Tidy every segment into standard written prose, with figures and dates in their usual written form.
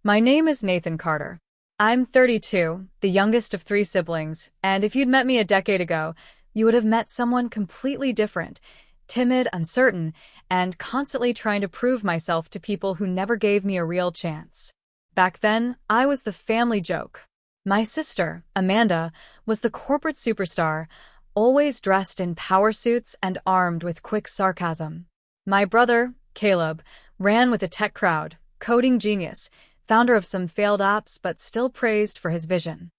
My name is Nathan Carter. I'm 32, the youngest of three siblings, and if you'd met me a decade ago, you would have met someone completely different, timid, uncertain, and constantly trying to prove myself to people who never gave me a real chance. Back then, I was the family joke. My sister, Amanda, was the corporate superstar, always dressed in power suits and armed with quick sarcasm. My brother, Caleb, ran with the tech crowd, coding genius, founder of some failed apps but still praised for his vision.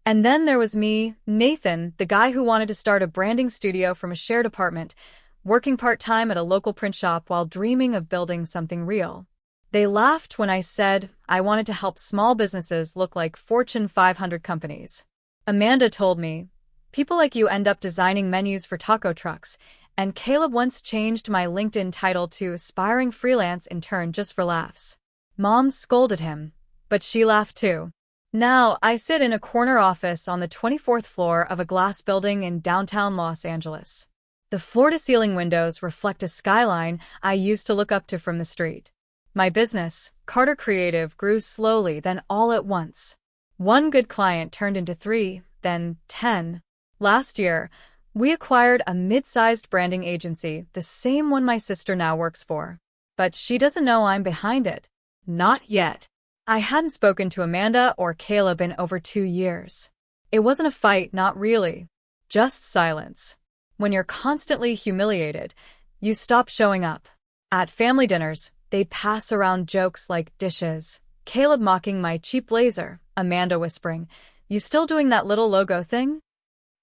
And then there was me, Nathan, the guy who wanted to start a branding studio from a shared apartment, working part-time at a local print shop while dreaming of building something real. They laughed when I said I wanted to help small businesses look like Fortune 500 companies. Amanda told me, "People like you end up designing menus for taco trucks," and Caleb once changed my LinkedIn title to aspiring freelance intern just for laughs. Mom scolded him, but she laughed too. Now, I sit in a corner office on the 24th floor of a glass building in downtown Los Angeles. The floor-to-ceiling windows reflect a skyline I used to look up to from the street. My business, Carter Creative, grew slowly, then all at once. One good client turned into 3, then 10. Last year, we acquired a mid-sized branding agency, the same one my sister now works for. But she doesn't know I'm behind it. Not yet. I hadn't spoken to Amanda or Caleb in over 2 years. It wasn't a fight, not really. Just silence. When you're constantly humiliated, you stop showing up. At family dinners, they pass around jokes like dishes. Caleb mocking my cheap blazer, Amanda whispering, "You still doing that little logo thing?"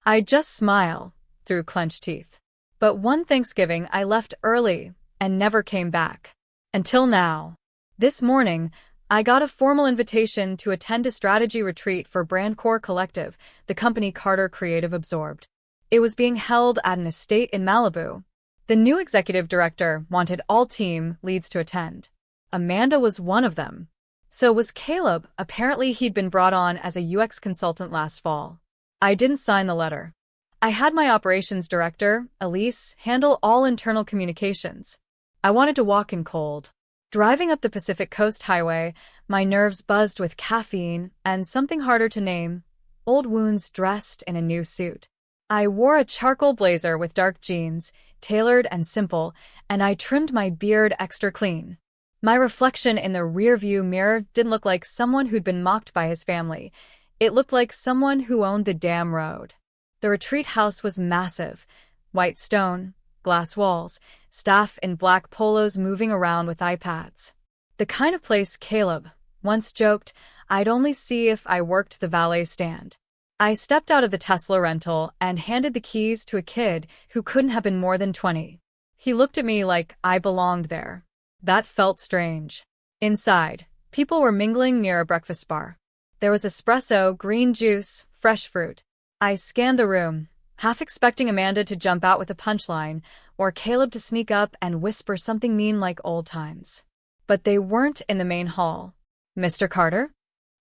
I just smile through clenched teeth. But one Thanksgiving I left early and never came back. Until now. This morning, I got a formal invitation to attend a strategy retreat for Brandcore Collective, the company Carter Creative absorbed. It was being held at an estate in Malibu. The new executive director wanted all team leads to attend. Amanda was one of them. So was Caleb. Apparently he'd been brought on as a UX consultant last fall. I didn't sign the letter. I had my operations director, Elise, handle all internal communications. I wanted to walk in cold. Driving up the Pacific Coast Highway, my nerves buzzed with caffeine and something harder to name, old wounds dressed in a new suit. I wore a charcoal blazer with dark jeans, tailored and simple, and I trimmed my beard extra clean. My reflection in the rearview mirror didn't look like someone who'd been mocked by his family. It looked like someone who owned the damn road. The retreat house was massive, white stone, glass walls, staff in black polos moving around with iPads. The kind of place Caleb once joked I'd only see if I worked the valet stand. I stepped out of the Tesla rental and handed the keys to a kid who couldn't have been more than 20. He looked at me like I belonged there. That felt strange. Inside, people were mingling near a breakfast bar. There was espresso, green juice, fresh fruit. I scanned the room, half expecting Amanda to jump out with a punchline, or Caleb to sneak up and whisper something mean like old times. But they weren't in the main hall. "Mr. Carter?"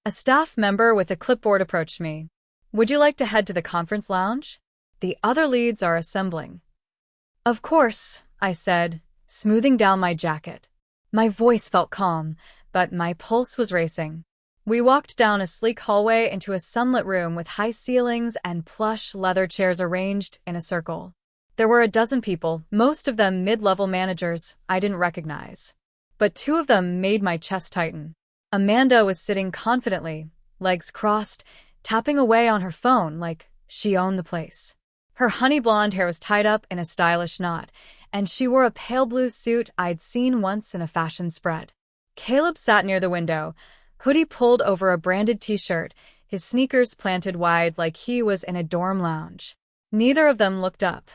A staff member with a clipboard approached me. "Would you like to head to the conference lounge? The other leads are assembling." "Of course," I said, smoothing down my jacket. My voice felt calm, but my pulse was racing. We walked down a sleek hallway into a sunlit room with high ceilings and plush leather chairs arranged in a circle. There were a dozen people, most of them mid-level managers I didn't recognize. But 2 of them made my chest tighten. Amanda was sitting confidently, legs crossed, tapping away on her phone like she owned the place. Her honey blonde hair was tied up in a stylish knot, and she wore a pale blue suit I'd seen once in a fashion spread. Caleb sat near the window, hoodie pulled over a branded t-shirt, his sneakers planted wide like he was in a dorm lounge. Neither of them looked up.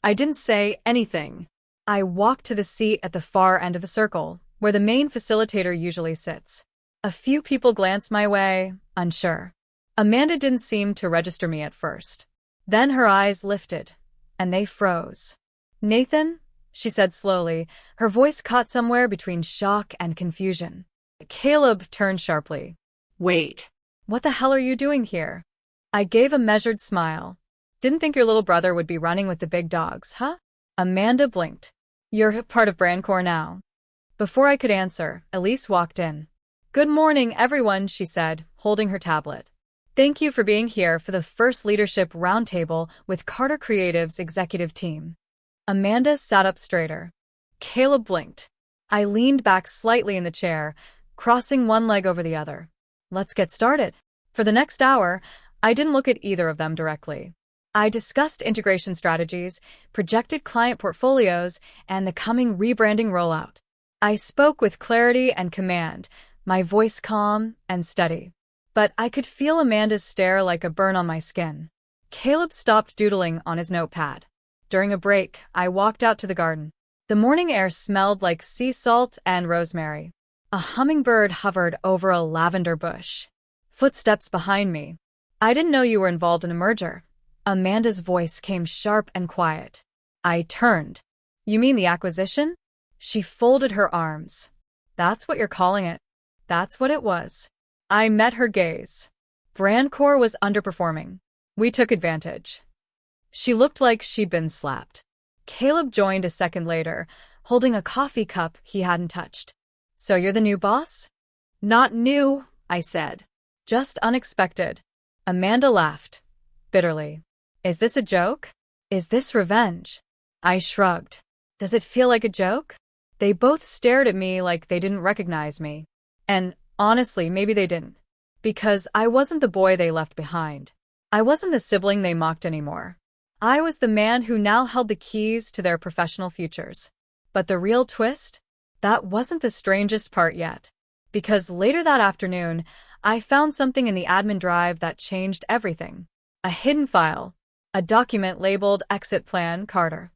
I didn't say anything. I walked to the seat at the far end of the circle, where the main facilitator usually sits. A few people glanced my way, unsure. Amanda didn't seem to register me at first. Then her eyes lifted, and they froze. "Nathan?" she said slowly, her voice caught somewhere between shock and confusion. Caleb turned sharply. "Wait. What the hell are you doing here?" I gave a measured smile. "Didn't think your little brother would be running with the big dogs, huh?" Amanda blinked. "You're part of Brandcore now." Before I could answer, Elise walked in. Good morning, everyone, she said, holding her tablet. Thank you for being here for the first leadership roundtable with Carter Creative's executive team. Amanda sat up straighter. Caleb blinked. I leaned back slightly in the chair, crossing one leg over the other. Let's get started. For the next hour, I didn't look at either of them directly. I discussed integration strategies, projected client portfolios, and the coming rebranding rollout. I spoke with clarity and command, my voice calm and steady. But I could feel Amanda's stare like a burn on my skin. Caleb stopped doodling on his notepad. During a break, I walked out to the garden. The morning air smelled like sea salt and rosemary. A hummingbird hovered over a lavender bush. Footsteps behind me. I didn't know you were involved in a merger. Amanda's voice came sharp and quiet. I turned. You mean the acquisition? She folded her arms. That's what you're calling it. That's what it was. I met her gaze. Brandcore was underperforming. We took advantage. She looked like she'd been slapped. Caleb joined a second later, holding a coffee cup he hadn't touched. So you're the new boss? Not new, I said. Just unexpected. Amanda laughed. Bitterly. Is this a joke? Is this revenge? I shrugged. Does it feel like a joke? They both stared at me like they didn't recognize me. And honestly, maybe they didn't. Because I wasn't the boy they left behind. I wasn't the sibling they mocked anymore. I was the man who now held the keys to their professional futures. But the real twist? That wasn't the strangest part yet. Because later that afternoon, I found something in the admin drive that changed everything. A hidden file. A document labeled Exit Plan Carter.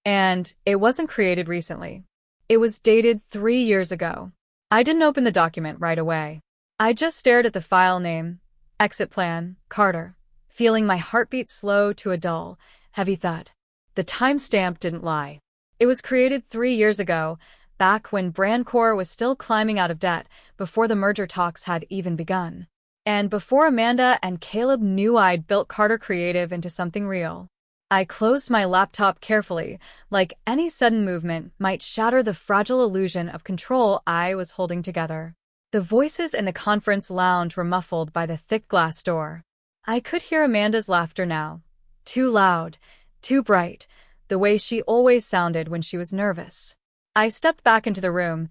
And it wasn't created recently. It was dated 3 years ago. I didn't open the document right away. I just stared at the file name, Exit Plan Carter, feeling my heartbeat slow to a dull, heavy thud. The timestamp didn't lie. It was created 3 years ago, back when Brandcore was still climbing out of debt, before the merger talks had even begun. And before Amanda and Caleb knew I'd built Carter Creative into something real. I closed my laptop carefully, like any sudden movement might shatter the fragile illusion of control I was holding together. The voices in the conference lounge were muffled by the thick glass door. I could hear Amanda's laughter now. Too loud, too bright, the way she always sounded when she was nervous. I stepped back into the room,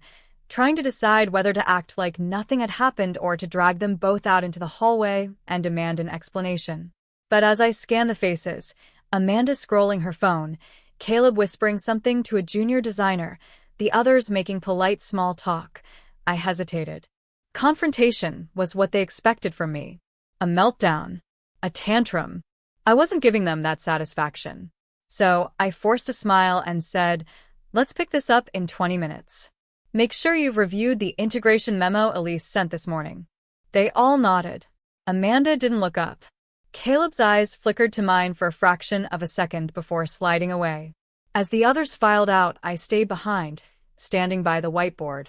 trying to decide whether to act like nothing had happened or to drag them both out into the hallway and demand an explanation. But as I scanned the faces, Amanda scrolling her phone, Caleb whispering something to a junior designer, the others making polite small talk, I hesitated. Confrontation was what they expected from me. A meltdown. A tantrum. I wasn't giving them that satisfaction. So I forced a smile and said, let's pick this up in 20 minutes. Make sure you've reviewed the integration memo Elise sent this morning. They all nodded. Amanda didn't look up. Caleb's eyes flickered to mine for a fraction of a second before sliding away. As the others filed out, I stayed behind, standing by the whiteboard.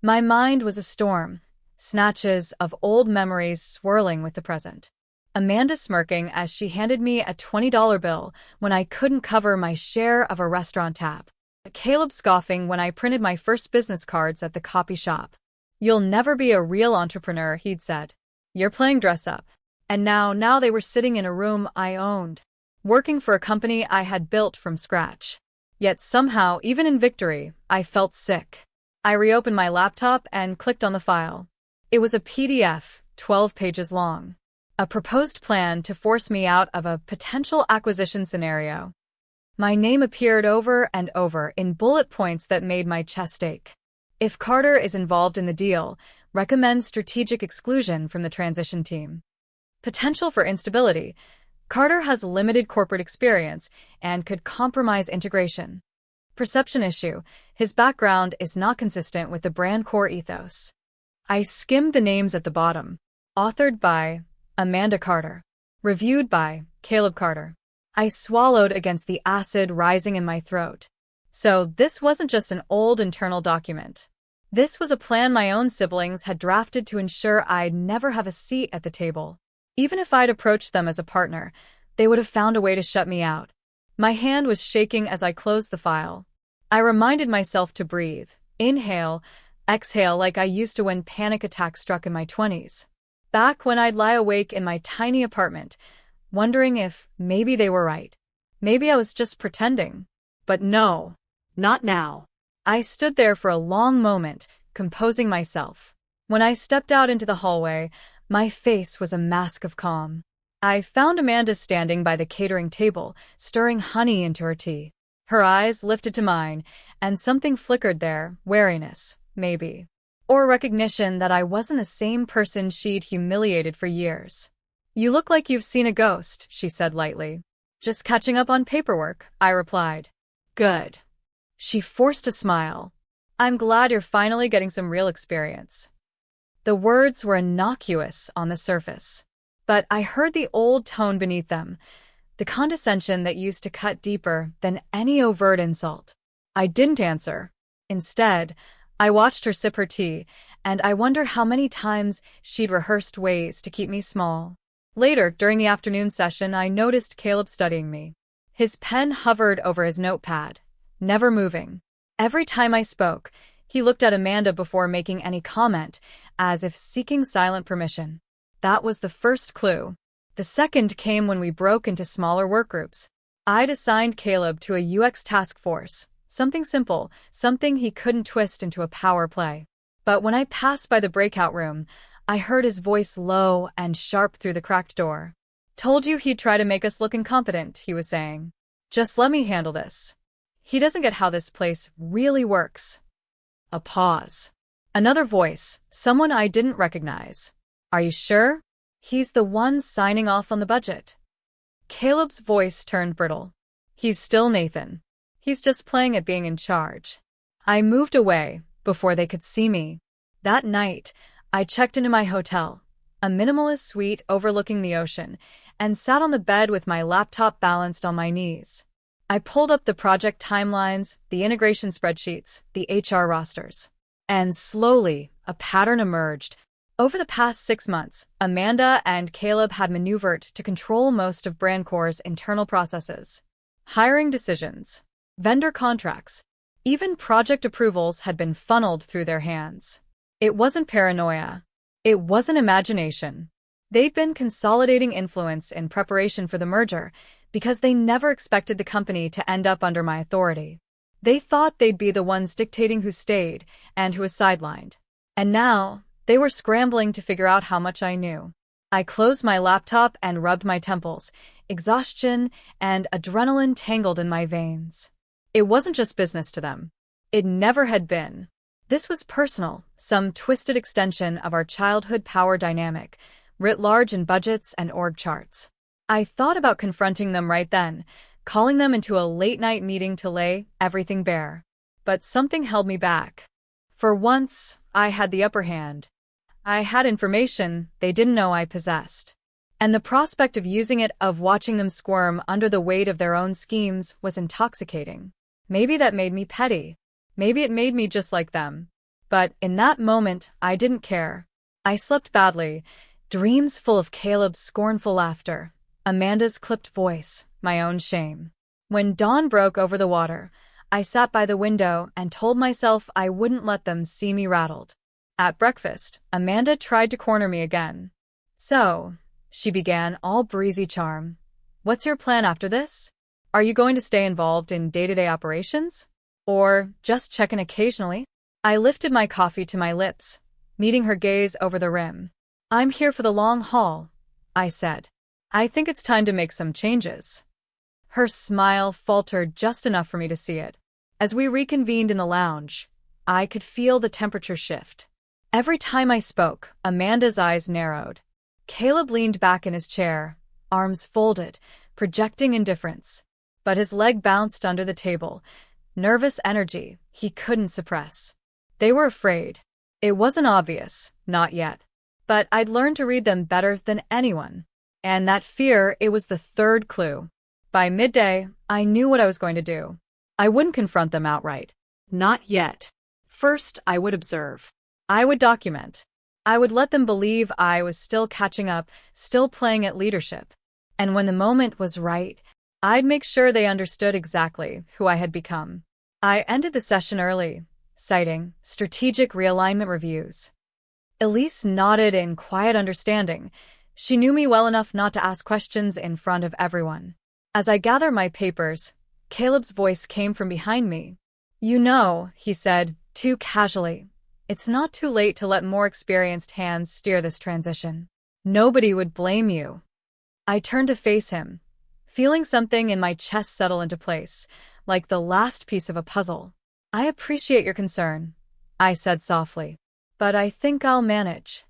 My mind was a storm, snatches of old memories swirling with the present. Amanda smirking as she handed me a $20 bill when I couldn't cover my share of a restaurant tab. Caleb scoffing when I printed my first business cards at the copy shop. You'll never be a real entrepreneur, he'd said. You're playing dress up. And now they were sitting in a room I owned, working for a company I had built from scratch. Yet somehow, even in victory, I felt sick. I reopened my laptop and clicked on the file. It was a PDF, 12 pages long. A proposed plan to force me out of a potential acquisition scenario. My name appeared over and over in bullet points that made my chest ache. If Carter is involved in the deal, recommend strategic exclusion from the transition team. Potential for instability. Carter has limited corporate experience and could compromise integration. Perception issue. His background is not consistent with the Brandcore ethos. I skimmed the names at the bottom. Authored by Amanda Carter. Reviewed by Caleb Carter. I swallowed against the acid rising in my throat. So this wasn't just an old internal document. This was a plan my own siblings had drafted to ensure I'd never have a seat at the table. Even if I'd approached them as a partner, they would have found a way to shut me out. My hand was shaking as I closed the file. I reminded myself to breathe, inhale, Exhale like I used to when panic attacks struck in my 20s. Back when I'd lie awake in my tiny apartment, wondering if maybe they were right. Maybe I was just pretending. But no, not now. I stood there for a long moment, composing myself. When I stepped out into the hallway, my face was a mask of calm. I found Amanda standing by the catering table, stirring honey into her tea. Her eyes lifted to mine, and something flickered there, wariness, maybe. Or recognition that I wasn't the same person she'd humiliated for years. "You look like you've seen a ghost," she said lightly. "Just catching up on paperwork," I replied. "Good." She forced a smile. "I'm glad you're finally getting some real experience." The words were innocuous on the surface, but I heard the old tone beneath them, the condescension that used to cut deeper than any overt insult. I didn't answer. Instead, I watched her sip her tea, and I wonder how many times she'd rehearsed ways to keep me small. Later, during the afternoon session, I noticed Caleb studying me. His pen hovered over his notepad, never moving. Every time I spoke, he looked at Amanda before making any comment, as if seeking silent permission. That was the first clue. The second came when we broke into smaller workgroups. I'd assigned Caleb to a UX task force, something simple, something he couldn't twist into a power play. But when I passed by the breakout room, I heard his voice low and sharp through the cracked door. "Told you he'd try to make us look incompetent," he was saying. "Just let me handle this. He doesn't get how this place really works." A pause. Another voice, someone I didn't recognize. "Are you sure? He's the one signing off on the budget." Caleb's voice turned brittle. "He's still Nathan. He's just playing at being in charge." I moved away before they could see me. That night, I checked into my hotel, a minimalist suite overlooking the ocean, and sat on the bed with my laptop balanced on my knees. I pulled up the project timelines, the integration spreadsheets, the HR rosters. And slowly, a pattern emerged. Over the past 6 months, Amanda and Caleb had maneuvered to control most of BrandCore's internal processes. Hiring decisions, vendor contracts, even project approvals had been funneled through their hands. It wasn't paranoia. It wasn't imagination. They'd been consolidating influence in preparation for the merger, because they never expected the company to end up under my authority. They thought they'd be the ones dictating who stayed and who was sidelined. And now, they were scrambling to figure out how much I knew. I closed my laptop and rubbed my temples, exhaustion and adrenaline tangled in my veins. It wasn't just business to them. It never had been. This was personal, some twisted extension of our childhood power dynamic, writ large in budgets and org charts. I thought about confronting them right then, calling them into a late-night meeting to lay everything bare. But something held me back. For once, I had the upper hand. I had information they didn't know I possessed. And the prospect of using it, of watching them squirm under the weight of their own schemes, was intoxicating. Maybe that made me petty. Maybe it made me just like them. But in that moment, I didn't care. I slept badly, dreams full of Caleb's scornful laughter, Amanda's clipped voice, my own shame. When dawn broke over the water, I sat by the window and told myself I wouldn't let them see me rattled. At breakfast, Amanda tried to corner me again. "So," she began, all breezy charm, "what's your plan after this? Are you going to stay involved in day-to-day operations? Or just check in occasionally?" I lifted my coffee to my lips, meeting her gaze over the rim. "I'm here for the long haul," I said. "I think it's time to make some changes." Her smile faltered just enough for me to see it. As we reconvened in the lounge, I could feel the temperature shift. Every time I spoke, Amanda's eyes narrowed. Caleb leaned back in his chair, arms folded, projecting indifference. But his leg bounced under the table, nervous energy he couldn't suppress. They were afraid. It wasn't obvious, not yet. But I'd learned to read them better than anyone. And that fear, it was the third clue. By midday, I knew what I was going to do. I wouldn't confront them outright. Not yet. First, I would observe. I would document. I would let them believe I was still catching up, still playing at leadership. And when the moment was right, I'd make sure they understood exactly who I had become. I ended the session early, citing strategic realignment reviews. Elise nodded in quiet understanding. She knew me well enough not to ask questions in front of everyone. As I gathered my papers, Caleb's voice came from behind me. "You know," he said, too casually, "it's not too late to let more experienced hands steer this transition. Nobody would blame you." I turned to face him, feeling something in my chest settle into place, like the last piece of a puzzle. "I appreciate your concern," I said softly, "but I think I'll manage."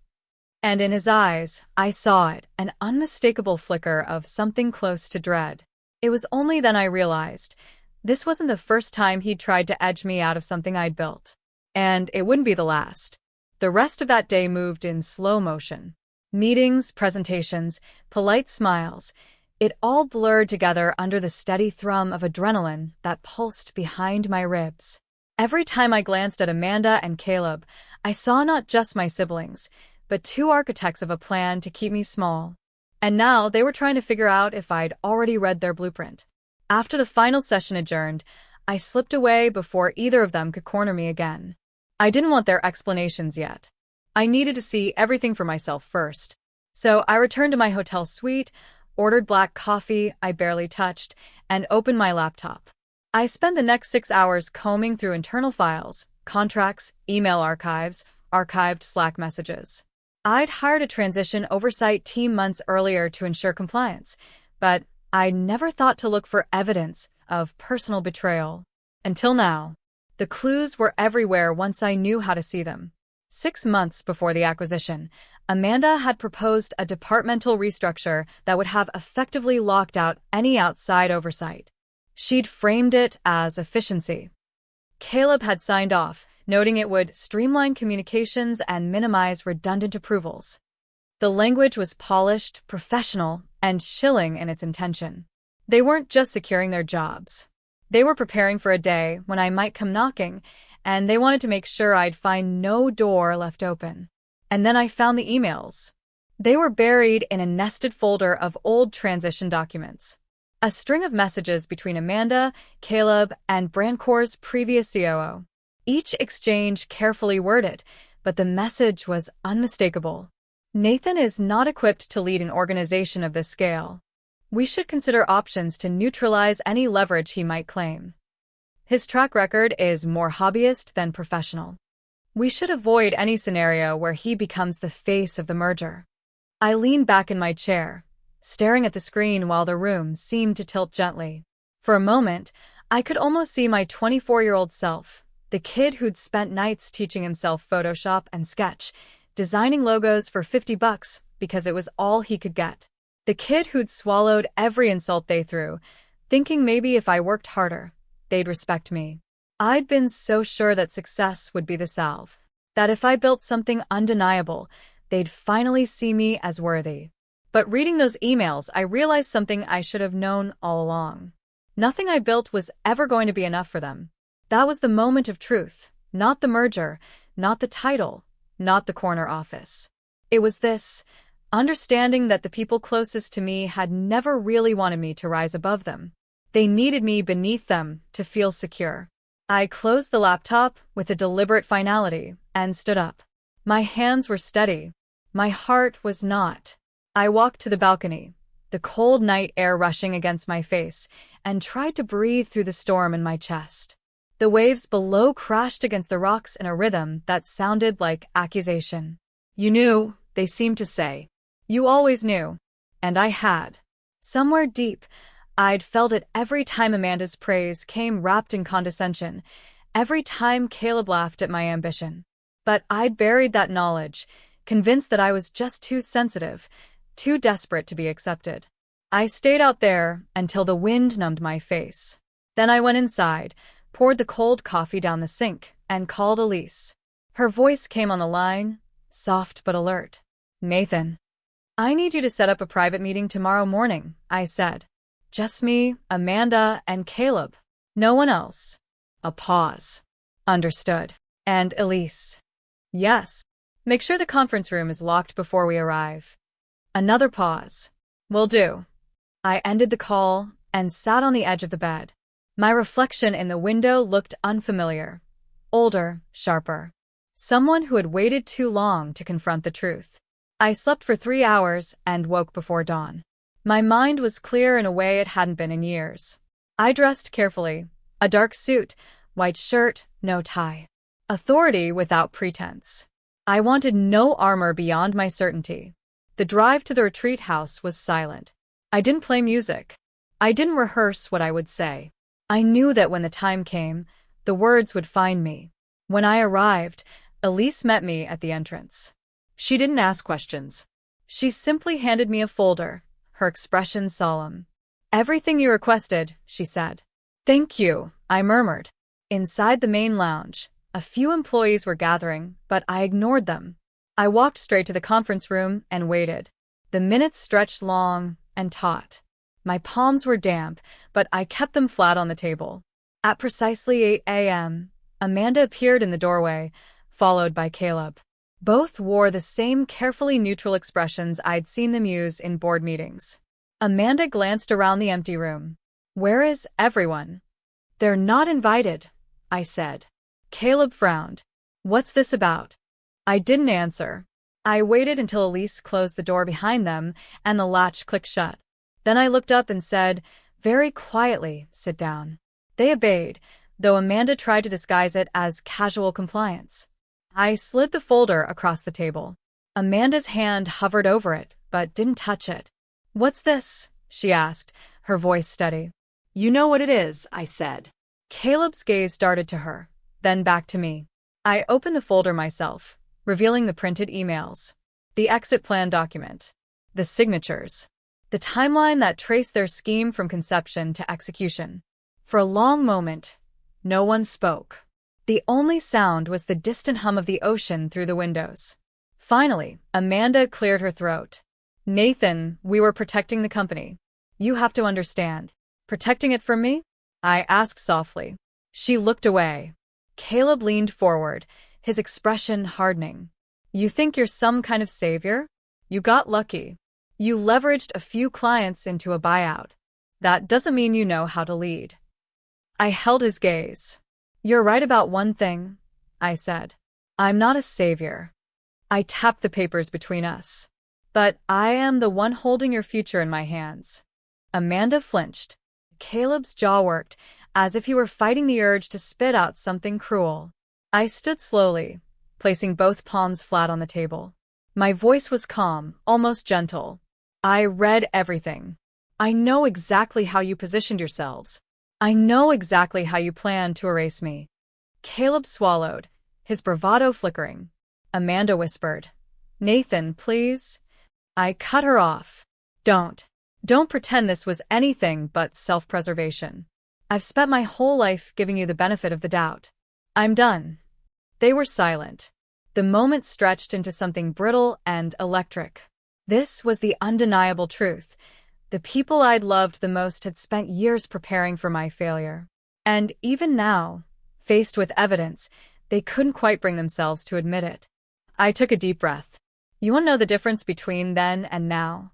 And in his eyes, I saw it, an unmistakable flicker of something close to dread. It was only then I realized this wasn't the first time he'd tried to edge me out of something I'd built. And it wouldn't be the last. The rest of that day moved in slow motion. Meetings, presentations, polite smiles. It all blurred together under the steady thrum of adrenaline that pulsed behind my ribs. Every time I glanced at Amanda and Caleb, I saw not just my siblings, but two architects of a plan to keep me small. And now they were trying to figure out if I'd already read their blueprint. After the final session adjourned, I slipped away before either of them could corner me again. I didn't want their explanations yet. I needed to see everything for myself first. So I returned to my hotel suite, ordered black coffee I barely touched, and opened my laptop. I spent the next 6 hours combing through internal files, contracts, email archives, archived Slack messages. I'd hired a transition oversight team months earlier to ensure compliance, but I never thought to look for evidence of personal betrayal. Until now. The clues were everywhere once I knew how to see them. 6 months before the acquisition, Amanda had proposed a departmental restructure that would have effectively locked out any outside oversight. She'd framed it as efficiency. Caleb had signed off, noting it would streamline communications and minimize redundant approvals. The language was polished, professional, and chilling in its intention. They weren't just securing their jobs. They were preparing for a day when I might come knocking, and they wanted to make sure I'd find no door left open. And then I found the emails. They were buried in a nested folder of old transition documents. A string of messages between Amanda, Caleb, and Brancor's previous COO. Each exchange carefully worded, but the message was unmistakable. "Nathan is not equipped to lead an organization of this scale. We should consider options to neutralize any leverage he might claim. His track record is more hobbyist than professional. We should avoid any scenario where he becomes the face of the merger." I leaned back in my chair, staring at the screen while the room seemed to tilt gently. For a moment, I could almost see my 24-year-old self, the kid who'd spent nights teaching himself Photoshop and Sketch, designing logos for $50 because it was all he could get. The kid who'd swallowed every insult they threw, thinking maybe if I worked harder, they'd respect me. I'd been so sure that success would be the salve, that if I built something undeniable, they'd finally see me as worthy. But reading those emails, I realized something I should have known all along. Nothing I built was ever going to be enough for them. That was the moment of truth, not the merger, not the title, not the corner office. It was this understanding that the people closest to me had never really wanted me to rise above them. They needed me beneath them to feel secure. I closed the laptop with a deliberate finality and stood up. My hands were steady. My heart was not. I walked to the balcony, the cold night air rushing against my face, and tried to breathe through the storm in my chest. The waves below crashed against the rocks in a rhythm that sounded like accusation. "You knew," they seemed to say. "You always knew." And I had. Somewhere deep, I'd felt it every time Amanda's praise came wrapped in condescension, every time Caleb laughed at my ambition. But I'd buried that knowledge, convinced that I was just too sensitive, too desperate to be accepted. I stayed out there until the wind numbed my face. Then I went inside, poured the cold coffee down the sink, and called Elise. Her voice came on the line, soft but alert. "Nathan, I need you to set up a private meeting tomorrow morning," I said. "Just me, Amanda, and Caleb. No one else." A pause. "Understood." "And Elise?" "Yes. Make sure the conference room is locked before we arrive." Another pause. "Will do." I ended the call and sat on the edge of the bed. My reflection in the window looked unfamiliar. older, sharper. Someone who had waited too long to confront the truth. I slept for 3 hours and woke before dawn. My mind was clear in a way it hadn't been in years. I dressed carefully. A dark suit, white shirt, no tie. Authority without pretense. I wanted no armor beyond my certainty. The drive to the retreat house was silent. I didn't play music. I didn't rehearse what I would say. I knew that when the time came, the words would find me. When I arrived, Elise met me at the entrance. She didn't ask questions. She simply handed me a folder, her expression solemn. "Everything you requested," she said. "Thank you," I murmured. Inside the main lounge, a few employees were gathering, but I ignored them. I walked straight to the conference room and waited. The minutes stretched long and taut. My palms were damp, but I kept them flat on the table. At precisely 8 a.m., Amanda appeared in the doorway, followed by Caleb. Both wore the same carefully neutral expressions I'd seen them use in board meetings. Amanda glanced around the empty room. "Where is everyone?" "They're not invited," I said. Caleb frowned. "What's this about?" I didn't answer. I waited until Elise closed the door behind them and the latch clicked shut. Then I looked up and said, very quietly, "Sit down." They obeyed, though Amanda tried to disguise it as casual compliance. I slid the folder across the table. Amanda's hand hovered over it, but didn't touch it. "What's this?" she asked, her voice steady. "You know what it is," I said. Caleb's gaze darted to her, then back to me. I opened the folder myself, revealing the printed emails, the exit plan document, the signatures, the timeline that traced their scheme from conception to execution. For a long moment, no one spoke. The only sound was the distant hum of the ocean through the windows. Finally, Amanda cleared her throat. "Nathan, we were protecting the company. You have to understand." "Protecting it from me?" I asked softly. She looked away. Caleb leaned forward, his expression hardening. "You think you're some kind of savior? You got lucky. You leveraged a few clients into a buyout. That doesn't mean you know how to lead." I held his gaze. "You're right about one thing," I said. "I'm not a savior." I tapped the papers between us. "But I am the one holding your future in my hands." Amanda flinched. Caleb's jaw worked, as if he were fighting the urge to spit out something cruel. I stood slowly, placing both palms flat on the table. My voice was calm, almost gentle. "I read everything. I know exactly how you positioned yourselves. I know exactly how you plan to erase me." Caleb swallowed, his bravado flickering. Amanda whispered, "Nathan, please." I cut her off. Don't pretend this was anything but self-preservation. I've spent my whole life giving you the benefit of the doubt. I'm done." They were silent. The moment stretched into something brittle and electric. This was the undeniable truth. The people I'd loved the most had spent years preparing for my failure. And even now, faced with evidence, they couldn't quite bring themselves to admit it. I took a deep breath. "You want to know the difference between then and now?"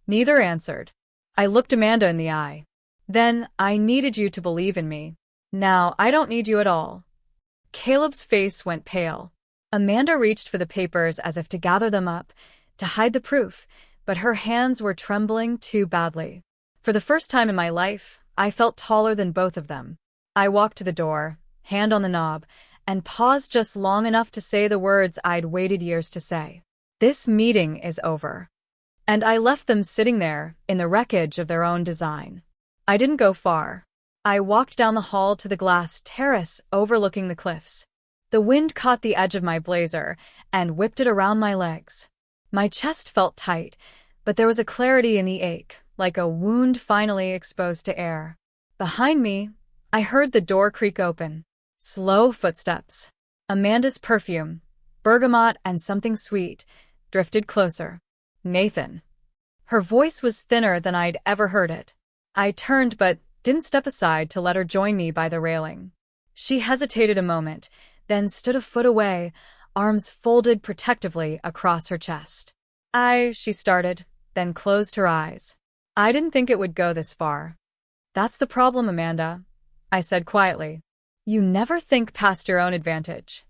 Neither answered. I looked Amanda in the eye. "Then I needed you to believe in me. Now I don't need you at all." Caleb's face went pale. Amanda reached for the papers as if to gather them up, to hide the proof, but her hands were trembling too badly. For the first time in my life, I felt taller than both of them. I walked to the door, hand on the knob, and paused just long enough to say the words I'd waited years to say. "This meeting is over." And I left them sitting there, in the wreckage of their own design. I didn't go far. I walked down the hall to the glass terrace overlooking the cliffs. The wind caught the edge of my blazer and whipped it around my legs. My chest felt tight, but there was a clarity in the ache, like a wound finally exposed to air. Behind me, I heard the door creak open. Slow footsteps. Amanda's perfume, bergamot and something sweet, drifted closer. "Nathan." Her voice was thinner than I'd ever heard it. I turned but didn't step aside to let her join me by the railing. She hesitated a moment, then stood a foot away, arms folded protectively across her chest. She started, then closed her eyes. "I didn't think it would go this far." "That's the problem, Amanda," I said quietly. You never think past your own advantage.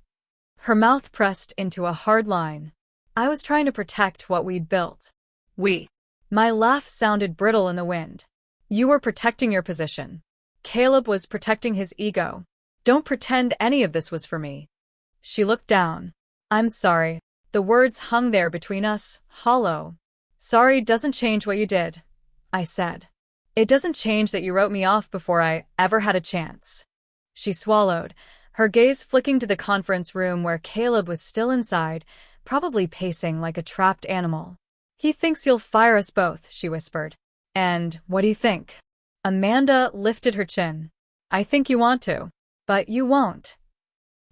Her mouth pressed into a hard line. I was trying to protect what we'd built. We. My laugh sounded brittle in the wind. You were protecting your position. Caleb was protecting his ego. Don't pretend any of this was for me. She looked down. I'm sorry. The words hung there between us, hollow. Sorry doesn't change what you did, I said. It doesn't change that you wrote me off before I ever had a chance. She swallowed, her gaze flicking to the conference room where Caleb was still inside, probably pacing like a trapped animal. He thinks you'll fire us both, she whispered. And what do you think? Amanda lifted her chin. I think you want to, but you won't.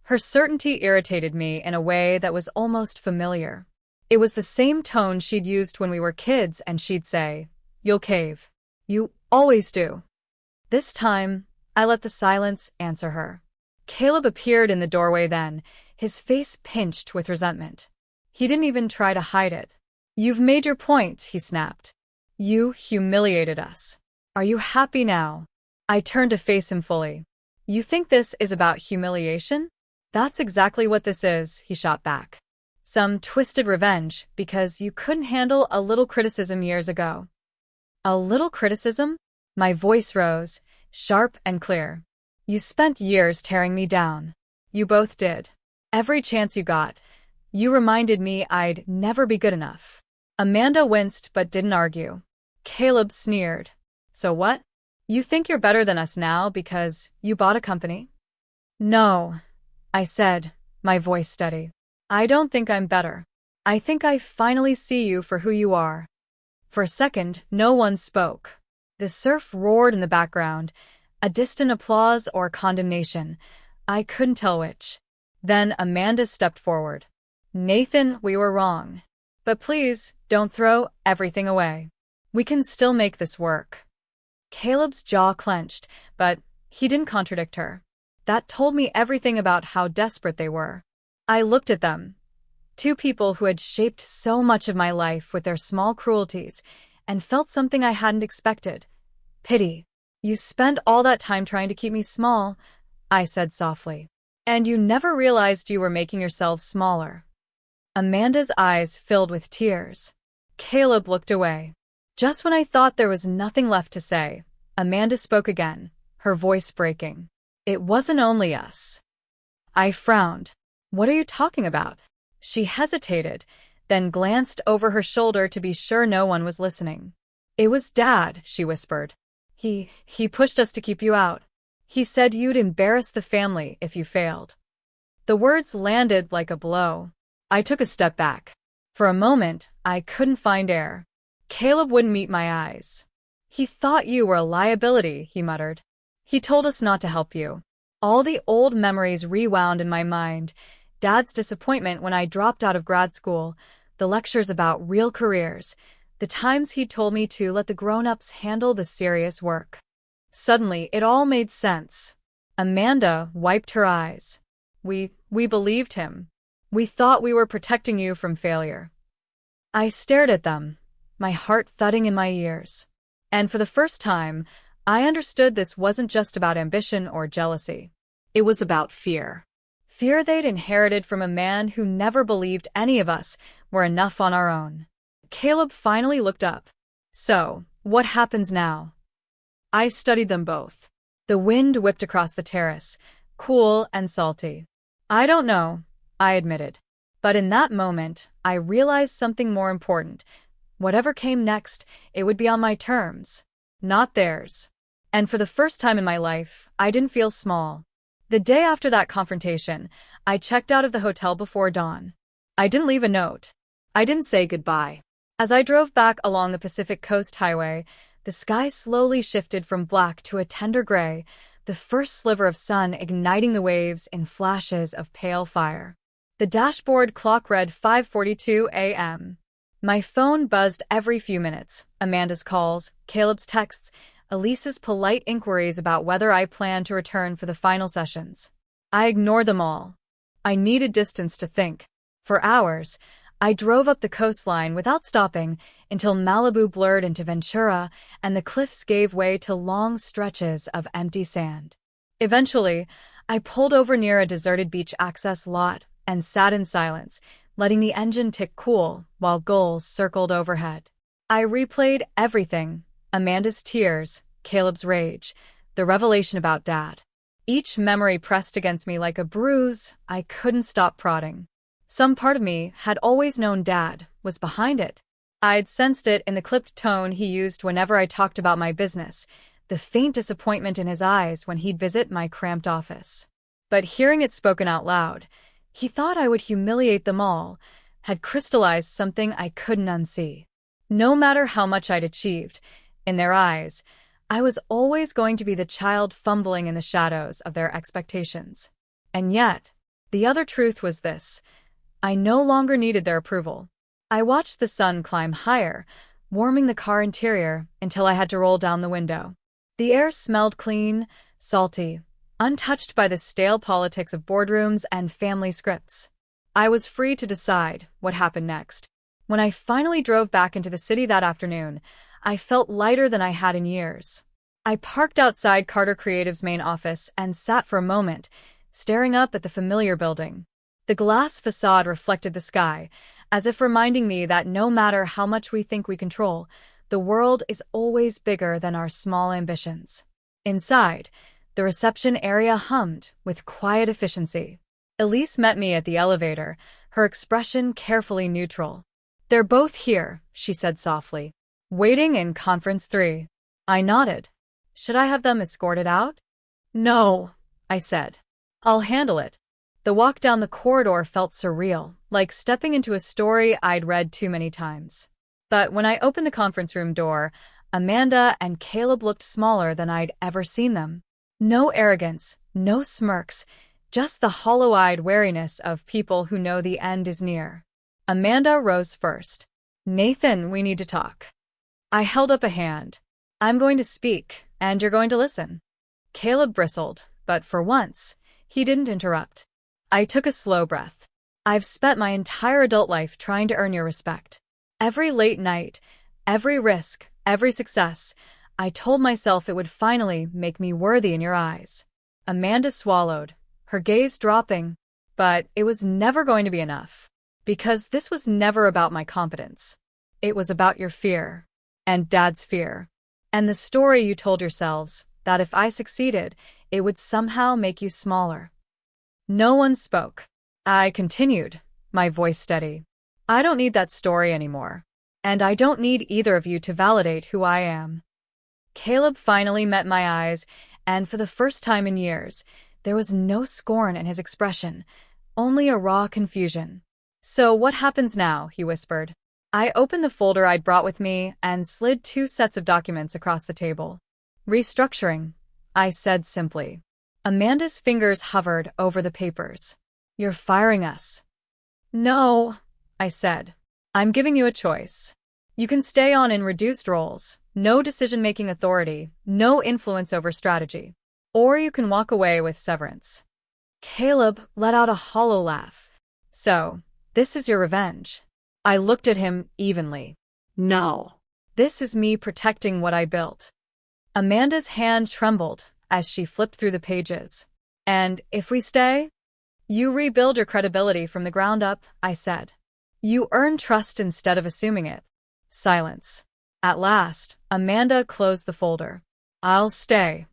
Her certainty irritated me in a way that was almost familiar. It was the same tone she'd used when we were kids, and she'd say, You'll cave. You always do. This time, I let the silence answer her. Caleb appeared in the doorway then, his face pinched with resentment. He didn't even try to hide it. You've made your point, he snapped. You humiliated us. Are you happy now? I turned to face him fully. You think this is about humiliation? That's exactly what this is, he shot back. Some twisted revenge because you couldn't handle a little criticism years ago. A little criticism? My voice rose, sharp and clear. You spent years tearing me down. You both did. Every chance you got, you reminded me I'd never be good enough. Amanda winced but didn't argue. Caleb sneered. So what? You think you're better than us now because you bought a company? No, I said, my voice steady. I don't think I'm better. I think I finally see you for who you are. For a second, no one spoke. The surf roared in the background, a distant applause or condemnation. I couldn't tell which. Then Amanda stepped forward. Nathan, we were wrong. But please, don't throw everything away. We can still make this work. Caleb's jaw clenched, but he didn't contradict her. That told me everything about how desperate they were. I looked at them. Two people who had shaped so much of my life with their small cruelties, and felt something I hadn't expected. Pity. You spent all that time trying to keep me small, I said softly. And you never realized you were making yourselves smaller. Amanda's eyes filled with tears. Caleb looked away. Just when I thought there was nothing left to say, Amanda spoke again, her voice breaking. It wasn't only us. I frowned. What are you talking about? She hesitated, then glanced over her shoulder to be sure no one was listening. It was Dad, she whispered. He pushed us to keep you out. He said you'd embarrass the family if you failed. The words landed like a blow. I took a step back. For a moment, I couldn't find air. Caleb wouldn't meet my eyes. He thought you were a liability, he muttered. He told us not to help you. All the old memories rewound in my mind. Dad's disappointment when I dropped out of grad school, the lectures about real careers, the times he told me to let the grown-ups handle the serious work. Suddenly, it all made sense. Amanda wiped her eyes. We believed him. We thought we were protecting you from failure. I stared at them, my heart thudding in my ears. And for the first time, I understood this wasn't just about ambition or jealousy. It was about fear. Fear they'd inherited from a man who never believed any of us were enough on our own. Caleb finally looked up. So, what happens now? I studied them both. The wind whipped across the terrace, cool and salty. I don't know, I admitted. But in that moment, I realized something more important. Whatever came next, it would be on my terms, not theirs. And for the first time in my life, I didn't feel small. The day after that confrontation, I checked out of the hotel before dawn. I didn't leave a note. I didn't say goodbye. As I drove back along the Pacific Coast Highway, the sky slowly shifted from black to a tender gray, the first sliver of sun igniting the waves in flashes of pale fire. The dashboard clock read 5:42 a.m. My phone buzzed every few minutes. Amanda's calls, Caleb's texts, Elise's polite inquiries about whether I planned to return for the final sessions. I ignored them all. I needed distance to think. For hours, I drove up the coastline without stopping until Malibu blurred into Ventura and the cliffs gave way to long stretches of empty sand. Eventually, I pulled over near a deserted beach access lot and sat in silence, letting the engine tick cool while gulls circled overhead. I replayed everything: Amanda's tears, Caleb's rage, the revelation about Dad. Each memory pressed against me like a bruise I couldn't stop prodding. Some part of me had always known Dad was behind it. I'd sensed it in the clipped tone he used whenever I talked about my business, the faint disappointment in his eyes when he'd visit my cramped office. But hearing it spoken out loud, he thought I would humiliate them all, had crystallized something I couldn't unsee. No matter how much I'd achieved, in their eyes, I was always going to be the child fumbling in the shadows of their expectations. And yet, the other truth was this: I no longer needed their approval. I watched the sun climb higher, warming the car interior until I had to roll down the window. The air smelled clean, salty, untouched by the stale politics of boardrooms and family scripts. I was free to decide what happened next. When I finally drove back into the city that afternoon, I felt lighter than I had in years. I parked outside Carter Creative's main office and sat for a moment, staring up at the familiar building. The glass facade reflected the sky, as if reminding me that no matter how much we think we control, the world is always bigger than our small ambitions. Inside, the reception area hummed with quiet efficiency. Elise met me at the elevator, her expression carefully neutral. "They're both here," she said softly. "Waiting in conference 3. I nodded. "Should I have them escorted out?" "No," I said. "I'll handle it." The walk down the corridor felt surreal, like stepping into a story I'd read too many times. But when I opened the conference room door, Amanda and Caleb looked smaller than I'd ever seen them. No arrogance, no smirks, just the hollow-eyed wariness of people who know the end is near. Amanda rose first. "Nathan, we need to talk." I held up a hand. "I'm going to speak, and you're going to listen." Caleb bristled, but for once, he didn't interrupt. I took a slow breath. "I've spent my entire adult life trying to earn your respect. Every late night, every risk, every success, I told myself it would finally make me worthy in your eyes." Amanda swallowed, her gaze dropping, but it was never going to be enough. Because this was never about my competence. It was about your fear, and Dad's fear, and the story you told yourselves, that if I succeeded, it would somehow make you smaller. No one spoke. I continued, my voice steady. "I don't need that story anymore. And I don't need either of you to validate who I am." Caleb finally met my eyes, and for the first time in years, there was no scorn in his expression, only a raw confusion. "So what happens now?" he whispered. I opened the folder I'd brought with me and slid 2 sets of documents across the table. "Restructuring," I said simply. Amanda's fingers hovered over the papers. "You're firing us." "No," I said. "I'm giving you a choice. You can stay on in reduced roles, no decision-making authority, no influence over strategy. Or you can walk away with severance." Caleb let out a hollow laugh. "So, this is your revenge." I looked at him evenly. "No. This is me protecting what I built." Amanda's hand trembled as she flipped through the pages. "And if we stay?" "You rebuild your credibility from the ground up," I said. "You earn trust instead of assuming it." Silence. At last, Amanda closed the folder. "I'll stay."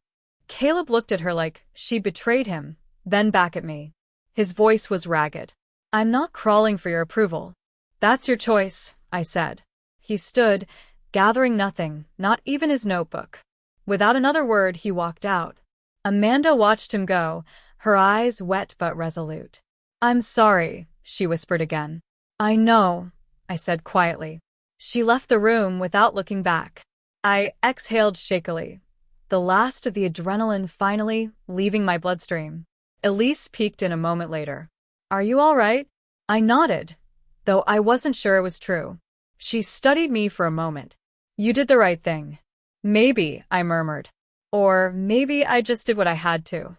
Caleb looked at her like she'd betrayed him, then back at me. His voice was ragged. "I'm not crawling for your approval." "That's your choice," I said. He stood, gathering nothing, not even his notebook. Without another word, he walked out. Amanda watched him go, her eyes wet but resolute. "I'm sorry," she whispered again. "I know," I said quietly. She left the room without looking back. I exhaled shakily, the last of the adrenaline finally leaving my bloodstream. Elise peeked in a moment later. "Are you all right?" I nodded, though I wasn't sure it was true. She studied me for a moment. "You did the right thing." "Maybe," I murmured. "Or maybe I just did what I had to."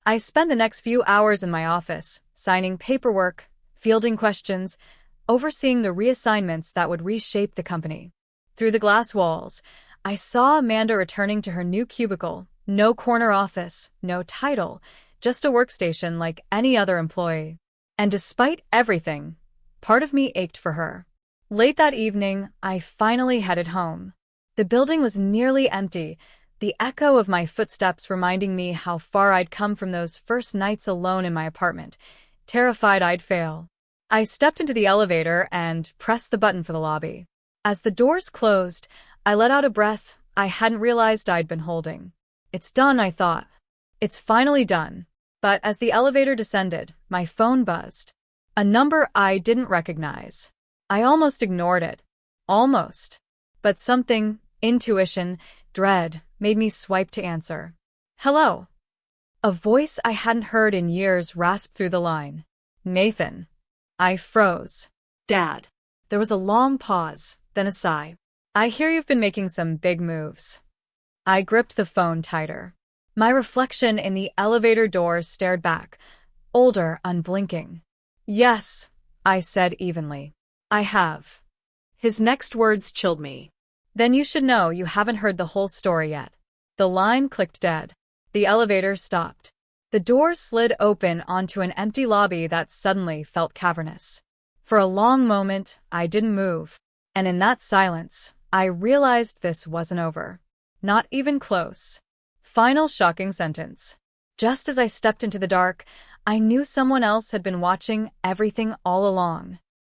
I spent the next few hours in my office, signing paperwork, fielding questions, overseeing the reassignments that would reshape the company. Through the glass walls, I saw Amanda returning to her new cubicle, No corner office, no title, just a workstation like any other employee. And despite everything, part of me ached for her. Late that evening, I finally headed home. The building was nearly empty, the echo of my footsteps reminding me how far I'd come from those first nights alone in my apartment, terrified I'd fail. I stepped into the elevator and pressed the button for the lobby. As the doors closed, I let out a breath I hadn't realized I'd been holding. It's done, I thought. It's finally done. But as the elevator descended, my phone buzzed. A number I didn't recognize. I almost ignored it. Almost. But something, intuition, dread, made me swipe to answer. Hello. A voice I hadn't heard in years rasped through the line. Nathan. I froze. Dad. There was a long pause, then a sigh. I hear you've been making some big moves. I gripped the phone tighter. My reflection in the elevator door stared back, older, unblinking. Yes, I said evenly. I have. His next words chilled me. Then you should know you haven't heard the whole story yet. The line clicked dead. The elevator stopped. The door slid open onto an empty lobby that suddenly felt cavernous. For a long moment, I didn't move. And in that silence, I realized this wasn't over. Not even close. Final shocking sentence. Just as I stepped into the dark, I knew someone else had been watching everything all along.